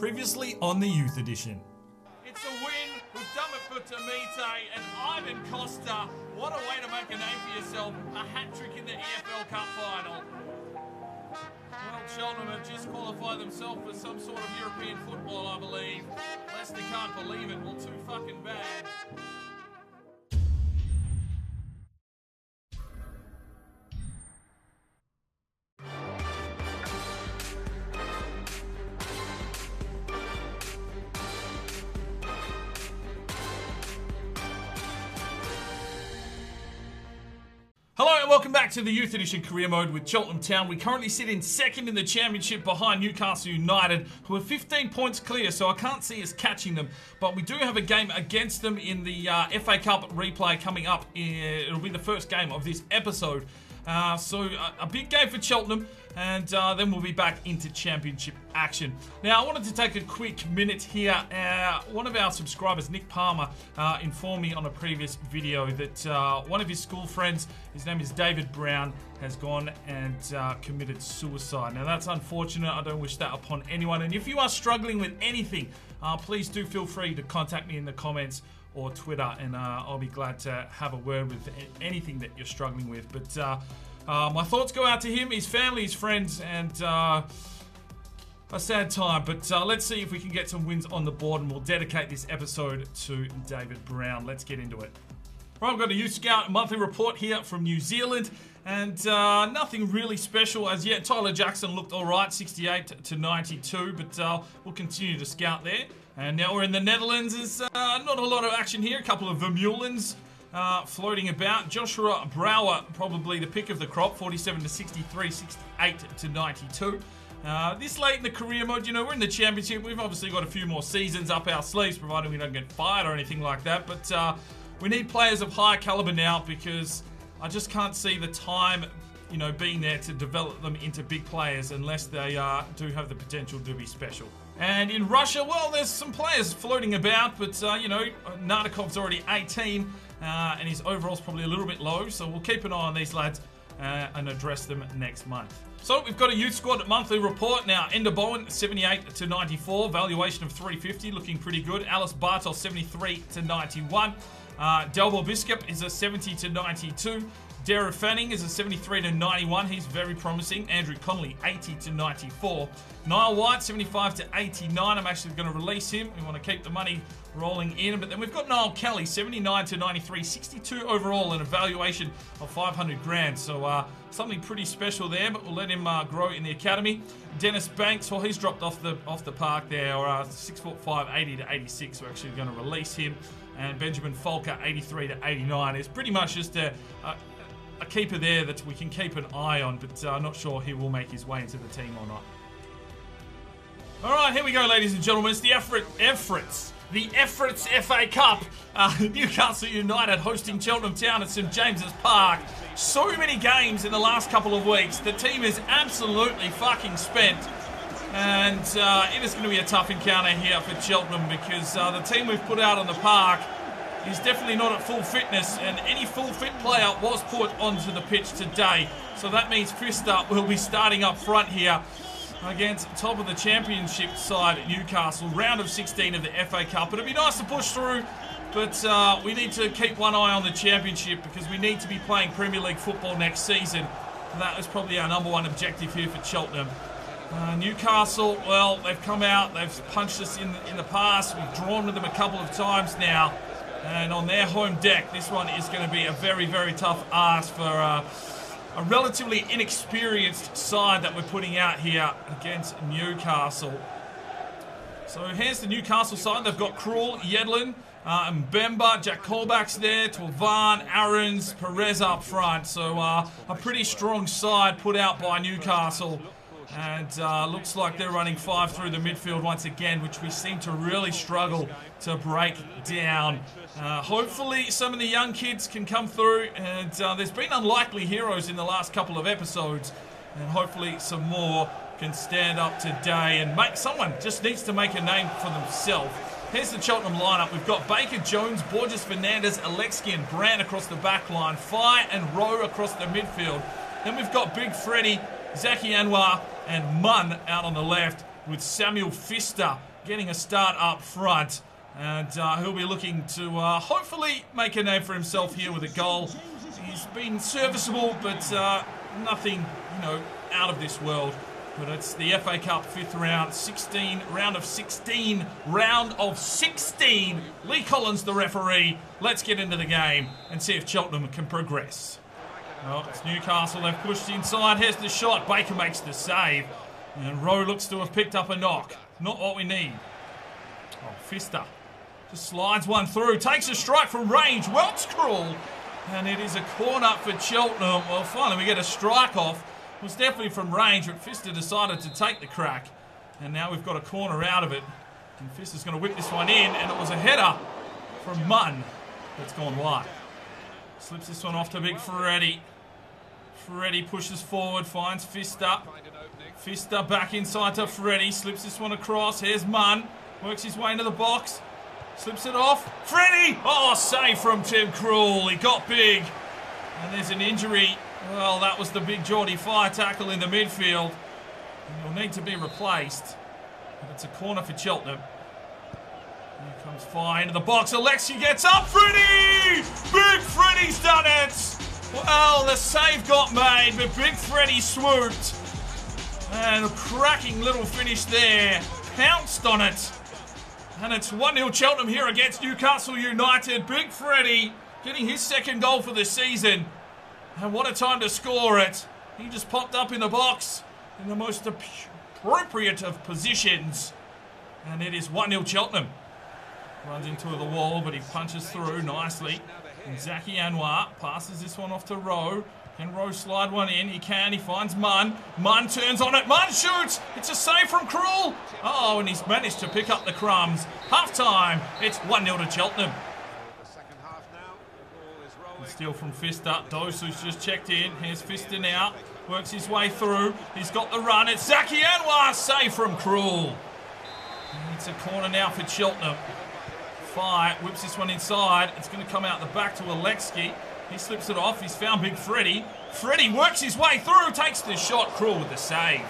Previously on the Youth Edition. It's a win. We've done it for Tamite and Ivan Costa. What a way to make a name for yourself. A hat-trick in the EFL Cup final. Well, Cheltenham have just qualified themselves for some sort of European football, I believe. Leicester can't believe it. Well, too fucking bad. Hello and welcome back to the Youth Edition Career Mode with Cheltenham Town. We currently sit in second in the championship behind Newcastle United, who are 15 points clear, so I can't see us catching them. But we do have a game against them in the FA Cup replay coming up. It'll be the first game of this episode. So a big game for Cheltenham, and then we'll be back into championship action. Now, I wanted to take a quick minute here. One of our subscribers, Nick Palmer, informed me on a previous video that one of his school friends, his name is David Brown, has gone and committed suicide. Now, that's unfortunate. I don't wish that upon anyone. And if you are struggling with anything, please do feel free to contact me in the comments or Twitter, and I'll be glad to have a word with anything that you're struggling with. But my thoughts go out to him, his family, his friends, and a sad time. But let's see if we can get some wins on the board, and we'll dedicate this episode to David Brown. Let's get into it. Right, I've got a Youth Scout monthly report here from New Zealand, and nothing really special as yet. Tyler Jackson looked all right, 68 to 92, but we'll continue to scout there. And now we're in the Netherlands. There's not a lot of action here. A couple of Vermeulens floating about. Joshua Brouwer, probably the pick of the crop, 47 to 63, 68 to 92. This late in the career mode, you know, we're in the championship. We've obviously got a few more seasons up our sleeves, provided we don't get fired or anything like that. But we need players of higher caliber now, because I just can't see the time, you know, being there to develop them into big players unless they do have the potential to be special. And in Russia, well, there's some players floating about, but, you know, Nardikov's already 18, and his overall's probably a little bit low, so we'll keep an eye on these lads and address them next month. So we've got a youth squad monthly report now. Ender Bowen, 78 to 94, valuation of 350, looking pretty good. Alice Bartos, 73 to 91. Delbo Biscup is a 70 to 92. Darragh Fanning is a 73 to 91. He's very promising. Andrew Connolly, 80 to 94. Niall White, 75 to 89. I'm actually going to release him. We want to keep the money rolling in. But then we've got Niall Kelly, 79 to 93, 62 overall, and a valuation of 500 grand. So something pretty special there, but we'll let him grow in the academy. Dennis Banks, well, he's dropped off the park there, 6'5", 80 to 86. We're actually going to release him. And Benjamin Folker, 83 to 89. It's pretty much just a keeper there that we can keep an eye on, but I'm not sure he will make his way into the team or not. All right, here we go, ladies and gentlemen. It's the Efforts FA Cup. Newcastle United hosting Cheltenham Town at St James's Park. So many games in the last couple of weeks. The team is absolutely fucking spent. And it is going to be a tough encounter here for Cheltenham, because the team we've put out on the park is definitely not at full fitness, and any full fit player was put onto the pitch today. So that means Fista will be starting up front here against top of the championship side at Newcastle. Round of 16 of the FA Cup. It'd be nice to push through, but we need to keep one eye on the championship, because we need to be playing Premier League football next season. That is probably our #1 objective here for Cheltenham. Newcastle, well, they've come out, they've punched us in the past. We've drawn with them a couple of times now. And on their home deck, this one is going to be a very, very tough ask for a relatively inexperienced side that we're putting out here against Newcastle. So here's the Newcastle side. They've got Krul, Yedlin, Mbemba, Jack Colback's there, Torvan, Aarons, Perez up front. So a pretty strong side put out by Newcastle. And looks like they're running 5 through the midfield once again, which we seem to really struggle to break down. Hopefully some of the young kids can come through, and there's been unlikely heroes in the last couple of episodes, and hopefully some more can stand up today, and someone just needs to make a name for themselves. Here's the Cheltenham lineup. We've got Baker, Jones, Borges, Fernandez, Alexi and Brandt across the back line, Fye and Rowe across the midfield. Then we've got Big Freddy, Zaki Anwar and Munn out on the left. with Samuel Pfister getting a start up front. And he'll be looking to hopefully make a name for himself here with a goal. He's been serviceable, but nothing, you know, out of this world. But it's the FA Cup 5th round, round of 16. Lee Collins, the referee. Let's get into the game and see if Cheltenham can progress. Well, it's Newcastle. They've pushed inside. Here's the shot. Baker makes the save. And Rowe looks to have picked up a knock. Not what we need. Oh, Pfister just slides one through. Takes a strike from range. Welch crawl. And it is a corner for Cheltenham. Well, finally we get a strike off. It was definitely from range, but Pfister decided to take the crack. And now we've got a corner out of it. And Pfister's going to whip this one in. And it was a header from Munn that's gone wide. Slips this one off to Big Freddie. Freddie pushes forward, finds Pfister. Pfister back inside to Freddie. Slips this one across. Here's Munn. Works his way into the box. Slips it off. Freddie! Oh, save from Tim Krul. He got big. And there's an injury. Well, that was the big Geordie Fire tackle in the midfield. And he'll need to be replaced. But it's a corner for Cheltenham. Here comes Fire into the box. Alexi gets up. Freddie! Big Freddie's done it! Well, the save got made, but Big Freddie swooped. And a cracking little finish there. Pounced on it. And it's 1-0 Cheltenham here against Newcastle United. Big Freddie getting his second goal for the season. And what a time to score it. He just popped up in the box in the most appropriate of positions. And it is 1-0 Cheltenham. Runs into the wall, but he punches through nicely. And Zaki Anwar passes this one off to Rowe. Can Rowe slide one in? He can. He finds Munn. Munn turns on it. Munn shoots. It's a save from Krul. Oh, and he's managed to pick up the crumbs. Half time. It's 1-0 to Cheltenham. Steal from Pfister. Dosu's just checked in. Here's Pfister now. Works his way through. He's got the run. It's Zaki Anwar. Save from Krul. It's a corner now for Cheltenham. Fire whips this one inside. It's going to come out the back to Alexi. He slips it off. He's found Big Freddie. Freddie works his way through. Takes the shot. Krul with the save.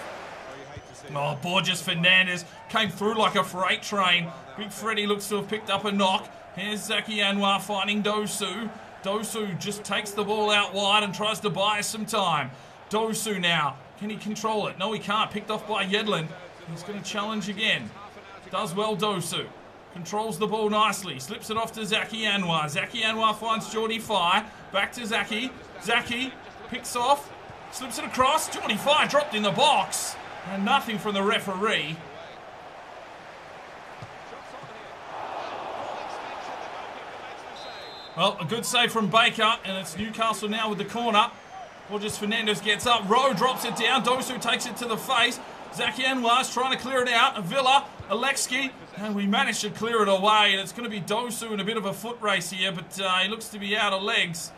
Oh, Borges Fernandez came through like a freight train. Big Freddie looks to have picked up a knock. Here's Zaki Anwar finding Dosu. Dosu just takes the ball out wide and tries to buy us some time. Dosu now. Can he control it? No, he can't. Picked off by Yedlin. He's going to challenge again. Does well, Dosu. Controls the ball nicely. Slips it off to Zaki Anwar. Zaki Anwar finds Geordie Fire. Back to Zaki. Zaki picks off. Slips it across. Geordie Fire dropped in the box. And nothing from the referee. Well, a good save from Baker, and it's Newcastle now with the corner. Borges Fernandez gets up. Rowe drops it down. Dosu takes it to the face. Zaki Anwar's trying to clear it out. Avila, Alexi, and we managed to clear it away. And it's going to be Dosu in a bit of a foot race here, but he looks to be out of legs.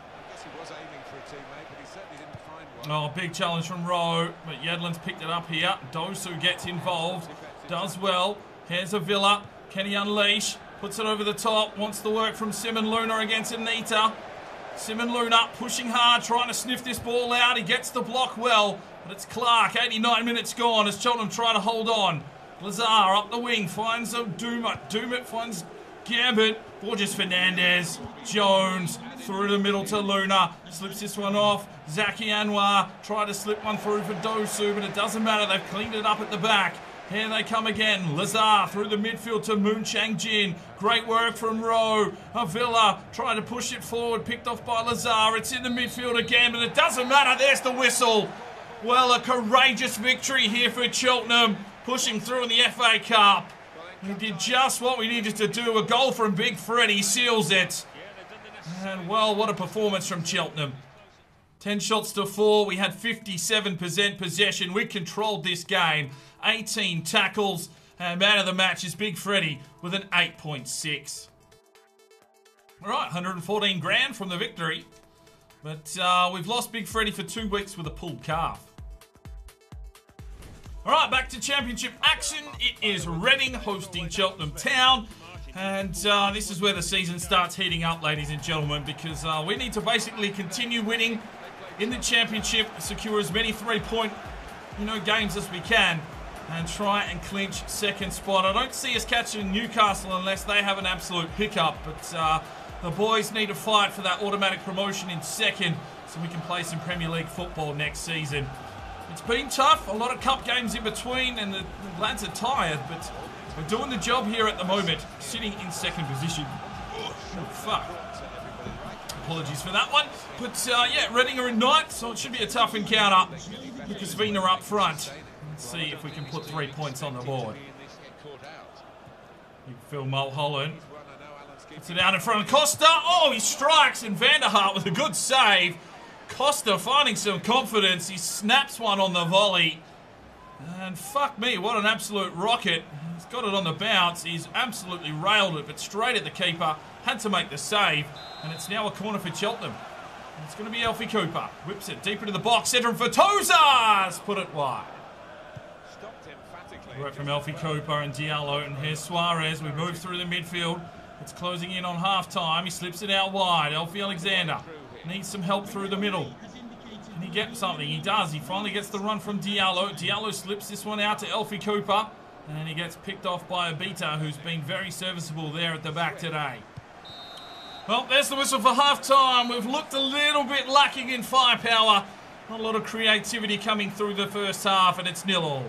Oh, big challenge from Rowe, but Yedlin's picked it up here. Dosu gets involved, does well. Here's Avila. Can he unleash? Puts it over the top. Wants the work from Simon Luna against Anita. Simon Luna pushing hard, trying to sniff this ball out. He gets the block well, but it's Clark. 89 minutes gone as Cheltenham try to hold on. Lazar up the wing, finds a Dumit. Dumit finds Gambit. Borges Fernandez. Jones through the middle to Luna. Slips this one off. Zaki Anwar tried to slip one through for Dosu, but it doesn't matter. They've cleaned it up at the back. Here they come again. Lazar through the midfield to Moon Chang Jin. Great work from Rowe. Avila trying to push it forward. Picked off by Lazar. It's in the midfield again, but it doesn't matter. There's the whistle. Well, a courageous victory here for Cheltenham. Pushing through in the FA Cup. We did just what we needed to do. A goal from Big Freddie seals it. And, well, what a performance from Cheltenham. 10 shots to 4. We had 57% possession. We controlled this game. 18 tackles. And man of the match is Big Freddie with an 8.6. All right, 114 grand from the victory. But we've lost Big Freddie for 2 weeks with a pulled calf. All right, back to championship action. It is Reading hosting Cheltenham Town. And this is where the season starts heating up, ladies and gentlemen, because we need to basically continue winning in the championship, secure as many 3-point games as we can. and try and clinch second spot. I don't see us catching Newcastle unless they have an absolute hiccup, but the boys need to fight for that automatic promotion in second so we can play some Premier League football next season. It's been tough, a lot of cup games in between, and the lads are tired, but we're doing the job here at the moment, sitting in second position. Oh, fuck. Apologies for that one. But, yeah, Reading are in ninth, so it should be a tough encounter. Lucas Vina up front. Let's see if we can put 3 points on the board. Phil Mulholland. Puts it out in front of Costa. Oh, he strikes, and Vanderhart with a good save. Costa finding some confidence. He snaps one on the volley. And fuck me, what an absolute rocket. He's got it on the bounce. He's absolutely railed it, but straight at the keeper. Had to make the save. And it's now a corner for Cheltenham. It's going to be Alfie Cooper. Whips it deep into the box. Cedric Fortozas put it wide. Work from Alfie Cooper and Diallo. And here's Suarez. We move through the midfield. It's closing in on half-time. He slips it out wide. Alfie Alexander needs some help through the middle. Can he get something? He does. He finally gets the run from Diallo. Diallo slips this one out to Alfie Cooper. And he gets picked off by Abita, who's been very serviceable there at the back today. Well, there's the whistle for half-time. We've looked a little bit lacking in firepower. Not a lot of creativity coming through the first half, and it's 0-0.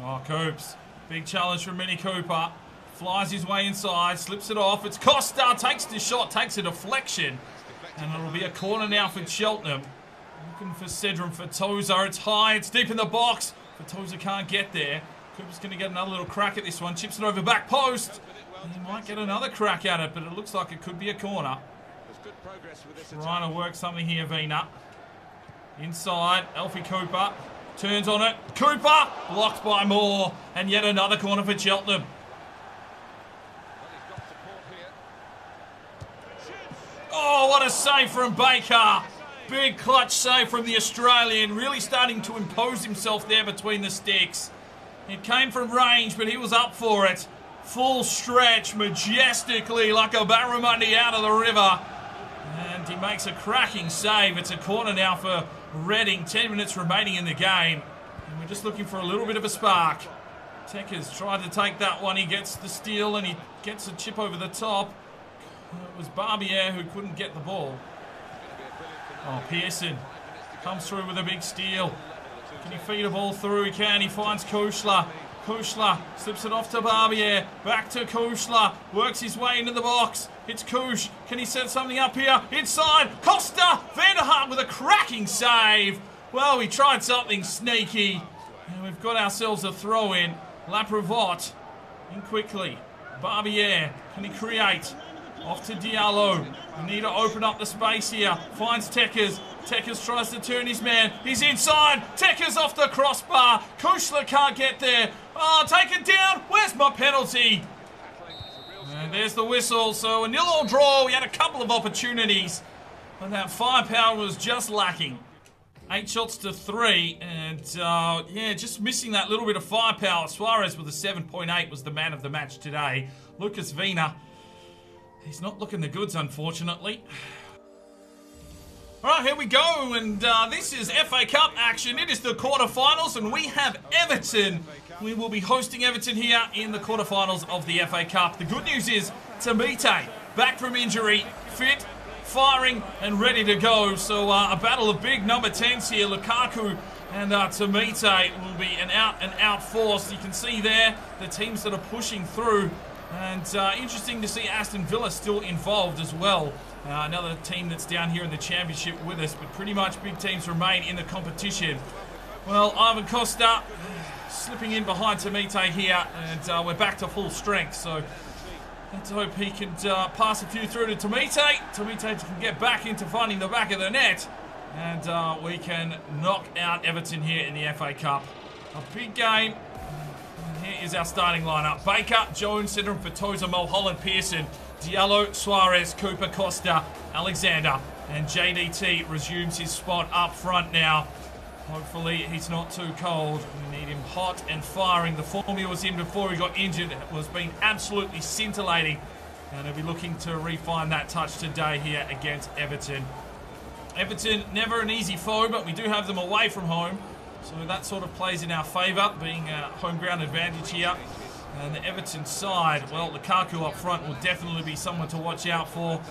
Oh, Coops. Big challenge from Mini Cooper. Flies his way inside, slips it off. It's Costa, takes the shot, takes a deflection. And it'll be a corner now for Cheltenham. Looking for Cedric Fortosa. It's high, it's deep in the box. Fortosa can't get there. Cooper's going to get another little crack at this one. Chips it over back post. He might get another crack at it, but it looks like it could be a corner. Trying to work something here, Vina. Inside, Alfie Cooper. Turns on it. Cooper! Blocked by Moore. And yet another corner for Cheltenham. Oh, what a save from Baker. Big clutch save from the Australian. Really starting to impose himself there between the sticks. It came from range, but he was up for it. Full stretch, majestically, like a barramundi out of the river. And he makes a cracking save. It's a corner now for Reading. 10 minutes remaining in the game. And we're just looking for a little bit of a spark. Tekker's tried to take that one. He gets the steal and he gets a chip over the top. It was Barbier who couldn't get the ball. Oh, Pearson comes through with a big steal. Can he feed a ball through? He can. He finds Kushla. Kushla slips it off to Barbier. Back to Kushla. Works his way into the box. It's Kush. Can he set something up here? Inside. Costa. Vanderhart with a cracking save. Well, we tried something sneaky. And we've got ourselves a throw in. Laprevot in quickly. Barbier. Can he create? Off to Diallo. We need to open up the space here. Finds Tekkers. Tekkers tries to turn his man. He's inside. Tekkers off the crossbar. Kushla can't get there. Oh, take it down. Where's my penalty? And there's the whistle. So a 0-0 draw. We had a couple of opportunities. But that firepower was just lacking. 8 shots to 3. And, yeah, just missing that little bit of firepower. Suarez with a 7.8 was the man of the match today. Lucas Vina. He's not looking the goods, unfortunately. All right, here we go, and this is FA Cup action. It is the quarterfinals, and we have Everton. We will be hosting Everton here in the quarterfinals of the FA Cup. The good news is Tamite, back from injury, fit, firing, and ready to go. So a battle of big number 10s here. Lukaku and Tamite will be an out-and-out force. You can see there the teams that are pushing through. And interesting to see Aston Villa still involved as well. Another team that's down here in the championship with us, but pretty much big teams remain in the competition. Well, Ivan Costa slipping in behind Tamite here, and we're back to full strength. So let's hope he can pass a few through to Tamite. Tamite can get back into finding the back of the net, and we can knock out Everton here in the FA Cup. A big game. Here is our starting lineup. Baker, Jones, Cedric Fortosa, Mulholland, Pearson, Diallo, Suarez, Cooper, Costa, Alexander, and JDT resumes his spot up front now. Hopefully he's not too cold. We need him hot and firing. The form he was in before he got injured was been absolutely scintillating. And he'll be looking to refine that touch today here against Everton. Everton, never an easy foe, but we do have them away from home. So that sort of plays in our favour, being a home ground advantage here. And the Everton side, well, Lukaku up front will definitely be someone to watch out for.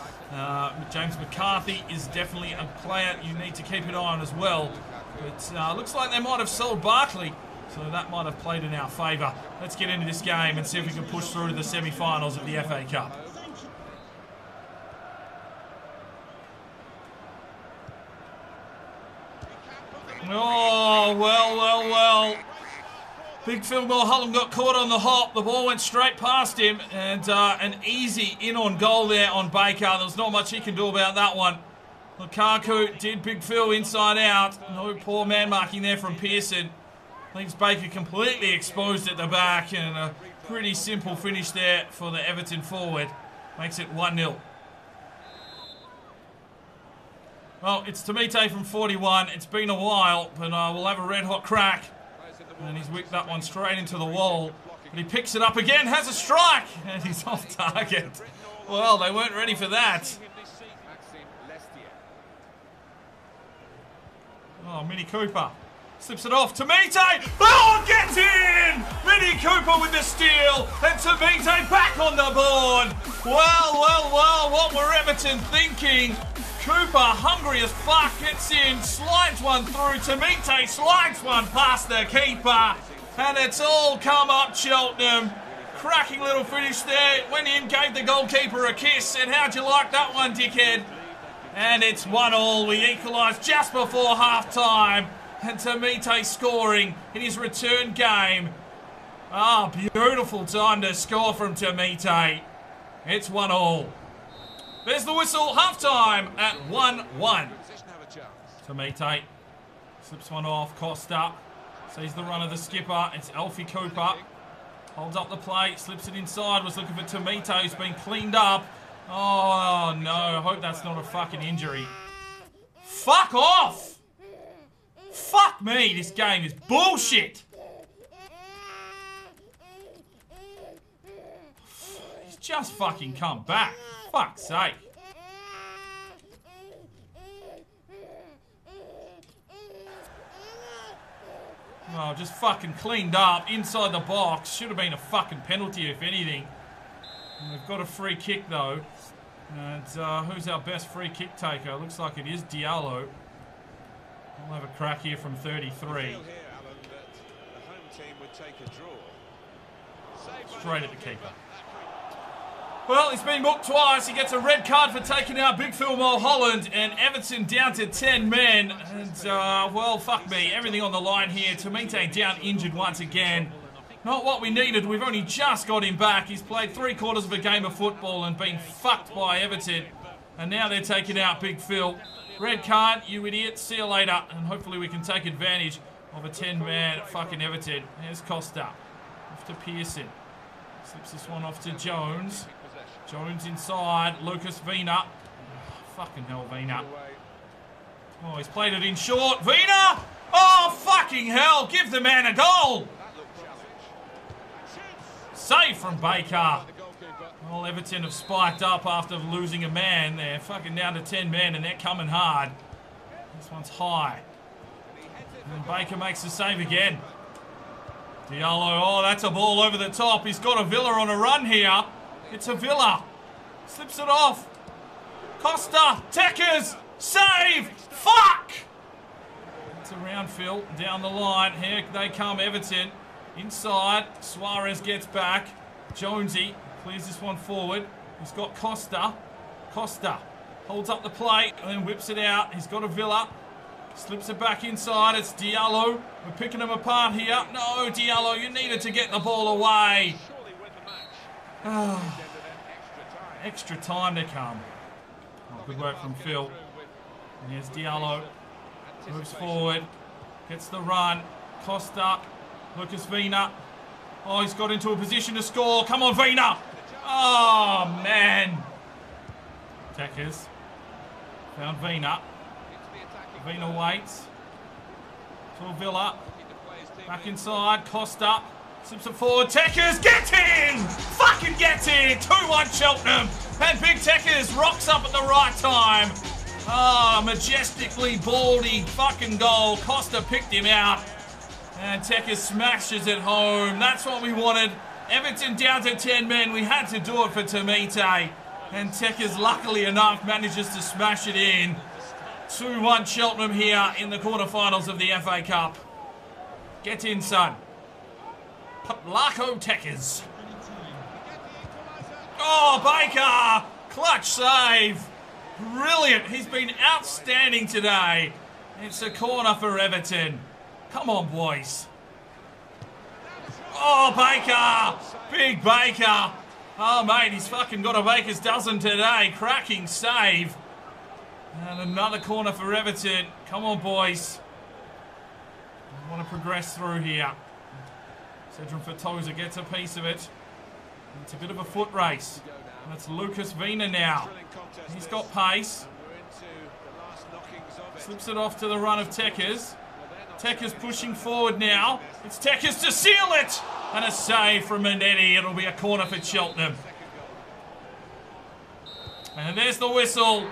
James McCarthy is definitely a player you need to keep an eye on as well. But looks like they might have sold Barkley, so that might have played in our favour. Let's get into this game and see if we can push through to the semi-finals of the FA Cup. Oh, well. Big Phil Mulholland got caught on the hop. The ball went straight past him, and an easy in on goal there on Baker. There's not much he can do about that one. Lukaku did Big Phil inside out. No poor man marking there from Pearson. Leaves Baker completely exposed at the back, and a pretty simple finish there for the Everton forward. Makes it 1-0. Well, it's Tamite from 41. It's been a while, but we'll have a red-hot crack. And he's whipped that one straight into the wall. But he picks it up again, has a strike, and he's off target. Well, they weren't ready for that. Oh, Mini Cooper slips it off. Tamite! Oh, gets in! Mini Cooper with the steal, and Tamite back on the board. Well, what were Everton thinking? Cooper, hungry as fuck, gets in, slides one through. Tamite slides one past the keeper. And it's all come up Cheltenham. Cracking little finish there. Went in, gave the goalkeeper a kiss. And how'd you like that one, dickhead? And it's 1-1. We equalise just before half-time. And Tamite scoring in his return game. Ah, beautiful time to score from Tamite. It's 1-1. There's the whistle, half-time at 1-1. Tamite slips one off. Costa sees the run of the skipper. It's Alfie Cooper. Holds up the plate, slips it inside. Was looking for Tamite, who's been cleaned up. Oh, no. I hope that's not a fucking injury. Fuck off! Fuck me, this game is bullshit! He's just fucking come back. Fuck's sake. Oh, just fucking cleaned up inside the box. Should have been a fucking penalty if anything. And we've got a free kick though. And who's our best free kick taker? Looks like it is Diallo. We'll have a crack here from 33. Straight at the keeper. Well, he's been booked twice. He gets a red card for taking out Big Phil Mulholland, and Everton down to 10 men. And, well, fuck me. Everything on the line here. Tamite down injured once again. Not what we needed. We've only just got him back. He's played 3/4 of a game of football and been fucked by Everton. And now they're taking out Big Phil. Red card, you idiot. See you later. And hopefully we can take advantage of a 10-man fucking Everton. Here's Costa. Off to Pearson. Slips this one off to Jones. Jones inside. Lucas Vina. Oh, fucking hell, Vina. Oh, he's played it in short. Vina! Oh, fucking hell. Give the man a goal. Save from Baker. Well, Everton have spiked up after losing a man. They're fucking down to 10 men and they're coming hard. This one's high. And Baker makes the save again. Diallo, oh, that's a ball over the top. He's got a Villa on a run here. It's a Villa. Slips it off. Costa, Teckers, save! Fuck! It's around Phil, down the line. Here they come, Everton. Inside, Suarez gets back. Jonesy clears this one forward. He's got Costa. Costa holds up the plate and then whips it out. He's got a Villa. Slips it back inside. It's Diallo. We're picking them apart here. No, Diallo, you needed to get the ball away. Extra time to come. Oh, good work from Phil. And here's Diallo. Moves forward. Gets the run. Costa. Lucas Vina. Oh, he's got into a position to score. Come on, Vina. Oh, man. Attackers. Found Vina. Vina waits. To Villa. Back inside. Costa. Slips it forward. Teckers gets in! Fucking gets in! 2-1 Cheltenham. And Big Teckers rocks up at the right time. Ah, majestically baldy fucking goal. Costa picked him out. And Tekers smashes it home. That's what we wanted. Everton down to 10 men. We had to do it for Tamite. And Tekers, luckily enough, manages to smash it in. 2-1 Cheltenham here in the quarterfinals of the FA Cup. Get in, son. Larko Tekers. Oh, Baker! Clutch save. Brilliant. He's been outstanding today. It's a corner for Everton. Come on, boys. Oh, Baker! Big Baker. Oh, mate, he's fucking got a baker's dozen today. Cracking save. And another corner for Everton. Come on, boys. I want to progress through here. Cedric Fatoza gets a piece of it. It's a bit of a foot race. That's Lucas Vina now. He's got pace. Slips it off to the run of Tekers. Tekers pushing forward now. It's Tekers to seal it! And a save from Manetti. It'll be a corner for Cheltenham. And there's the whistle.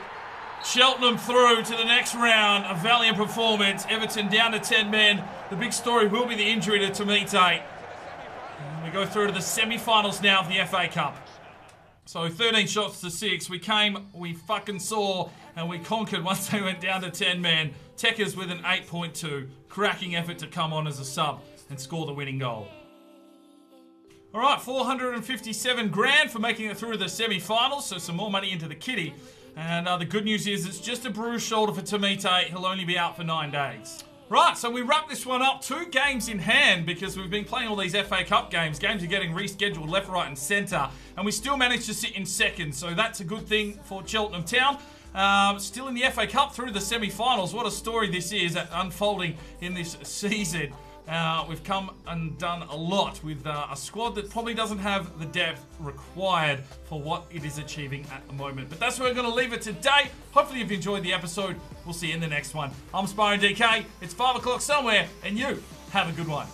Cheltenham through to the next round. A valiant performance. Everton down to 10 men. The big story will be the injury to Tamite. And we go through to the semi-finals now of the FA Cup. So 13 shots to 6. We came, we fucking saw, and we conquered once they went down to 10 men. Tekers with an 8.2. Cracking effort to come on as a sub and score the winning goal. All right, 457 grand for making it through to the semi-finals, so some more money into the kitty. And the good news is it's just a bruised shoulder for Tamite. He'll only be out for 9 days. Right, so we wrap this one up. 2 games in hand because we've been playing all these FA Cup games. Games are getting rescheduled left, right and centre. And we still managed to sit in second, so that's a good thing for Cheltenham Town. Still in the FA Cup through the semi-finals. What a story this is unfolding in this season. We've come and done a lot with a squad that probably doesn't have the depth required for what it is achieving at the moment. But that's where we're going to leave it today. Hopefully you've enjoyed the episode. We'll see you in the next one. I'm Spyro DK. It's 5 o'clock somewhere, and you have a good one.